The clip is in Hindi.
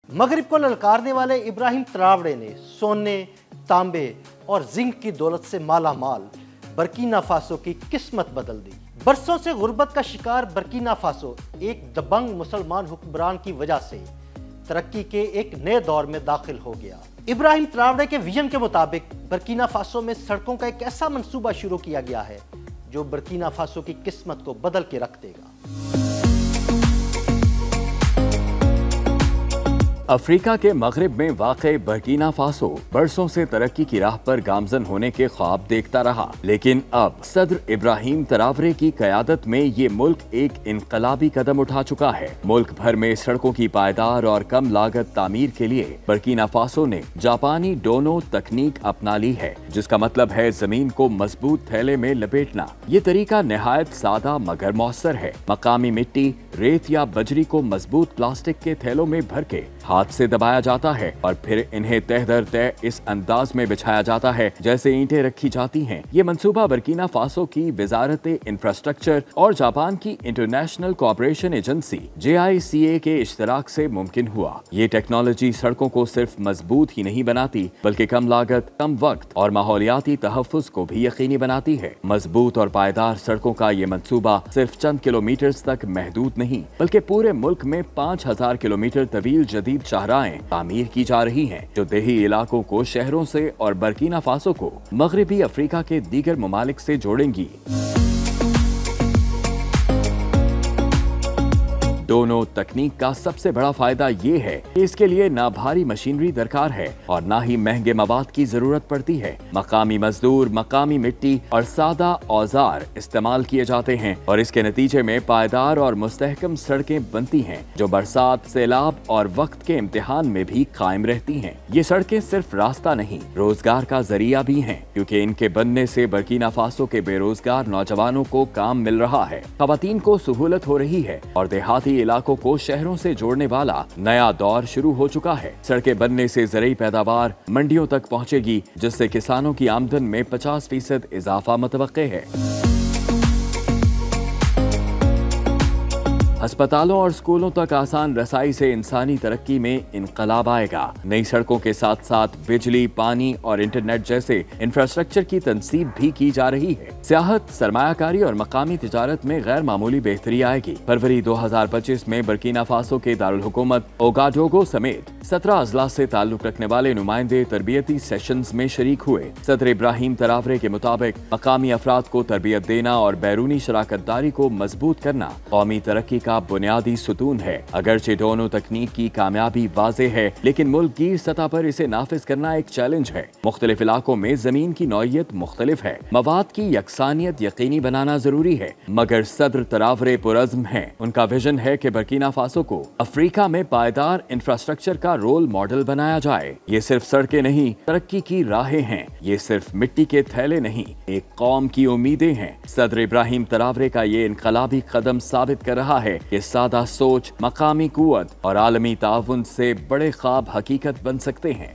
मगरिब को ललकारने वाले इब्राहिम त्रावड़े ने सोने, तांबे और जिंक की दौलत से माला माल बर्किना फासो की किस्मत बदल दी। बरसों से गुर्बत का शिकार बर्किना फासो एक दबंग मुसलमान हुक्मरान की वजह से तरक्की के एक नए दौर में दाखिल हो गया। इब्राहिम त्रावड़े के विजन के मुताबिक बर्किना फासो में सड़कों का एक ऐसा मंसूबा शुरू किया गया है जो बर्किना फासो की किस्मत को बदल के रख देगा। अफ्रीका के मगरिब में वाक़े बर्किना फासो बरसों से तरक्की की राह पर गामजन होने के ख्वाब देखता रहा, लेकिन अब सदर इब्राहिम त्रावरे की क़यादत में ये मुल्क एक इनकलाबी कदम उठा चुका है। मुल्क भर में सड़कों की पायदार और कम लागत तामीर के लिए बर्किना फासो ने जापानी डोनो तकनीक अपना ली है, जिसका मतलब है जमीन को मजबूत थैले में लपेटना। ये तरीका निहायत सादा मगर मौसर है। मकामी मिट्टी, रेत या बजरी को मजबूत प्लास्टिक के थैलों में भर के हाथ से दबाया जाता है और फिर इन्हें तह दर तह इस अंदाज में बिछाया जाता है जैसे ईंटें रखी जाती हैं। ये मंसूबा बर्किना फासो की वजारत इंफ्रास्ट्रक्चर और जापान की इंटरनेशनल कोऑपरेशन एजेंसी JICA के इश्तराक से मुमकिन हुआ। ये टेक्नोलॉजी सड़कों को सिर्फ मजबूत ही नहीं बनाती बल्कि कम लागत, कम वक्त और माहौलियाती तहफ्फुज़ को भी यकीनी बनाती है। मजबूत और पायदार सड़कों का ये मंसूबा सिर्फ चंद किलोमीटर तक महदूद नहीं बल्कि पूरे मुल्क में 5000 किलोमीटर तवील जदीद शाहराएं तामीर की जा रही हैं, जो देही इलाकों को शहरों से और बर्किना फासो को मगरिबी अफ्रीका के दीगर ममालिक से जोड़ेंगी। डोनो तकनीक का सबसे बड़ा फायदा ये है कि इसके लिए ना भारी मशीनरी दरकार है और ना ही महंगे मवाद की जरूरत पड़ती है। मकामी मजदूर, मकामी मिट्टी और सादा औजार इस्तेमाल किए जाते हैं और इसके नतीजे में पायदार और मुस्तहकम सड़कें बनती हैं, जो बरसात, सैलाब और वक्त के इम्तिहान में भी कायम रहती हैं। ये सड़कें सिर्फ रास्ता नहीं, रोजगार का जरिया भी हैं, क्योंकि इनके बनने से बर्किना फासो के बेरोजगार नौजवानों को काम मिल रहा है, खवातीन को सहूलत हो रही है और देहाती इलाकों को शहरों से जोड़ने वाला नया दौर शुरू हो चुका है। सड़कें बनने से ज़रूरी पैदावार मंडियों तक पहुंचेगी, जिससे किसानों की आमदन में 50% इजाफा मुतवक्के है। अस्पतालों और स्कूलों तक आसान रसाई से इंसानी तरक्की में इनकलाब आएगा। नई सड़कों के साथ साथ बिजली, पानी और इंटरनेट जैसे इंफ्रास्ट्रक्चर की तनसीब भी की जा रही है। सियाहत, सरमायाकारी और मकामी तिजारत में गैर मामूली बेहतरी आएगी। फरवरी 2025 में बर्किना फासो के दारुल हुकूमत ओगाडोगो समेत 17 अजला से ताल्लुक रखने वाले नुमाइंदे तरबियती सेशंस में शरीक हुए। सदर इब्राहिम त्रावरे के मुताबिक मकामी अफराद को तरबियत देना और बैरूनी शराकतदारी को मजबूत करना कौमी तरक्की का बुनियादी सुतून है। अगरचे दोनों तकनीक की कामयाबी वाज़ेह है, लेकिन मुल्क गिर सतह पर इसे नाफिज करना एक चैलेंज है। मुख्तलिफ इलाकों में जमीन की नौइयत मुख्तलिफ है, मवाद की यकसानियत यकीनी बनाना जरूरी है, मगर सदर त्रावरे पुरज़्म है। उनका विजन है कि बर्किना फासो को अफ्रीका में पायदार इंफ्रास्ट्रक्चर का रोल मॉडल बनाया जाए। ये सिर्फ सड़कें नहीं, तरक्की की राहें हैं। ये सिर्फ मिट्टी के थैले नहीं, एक कौम की उम्मीदें हैं। सदर इब्राहिम त्रावरे का ये इनकलाबी कदम साबित कर रहा है कि सादा सोच, मकामी कुव्वत और आलमी ताउन से बड़े ख्वाब हकीकत बन सकते हैं।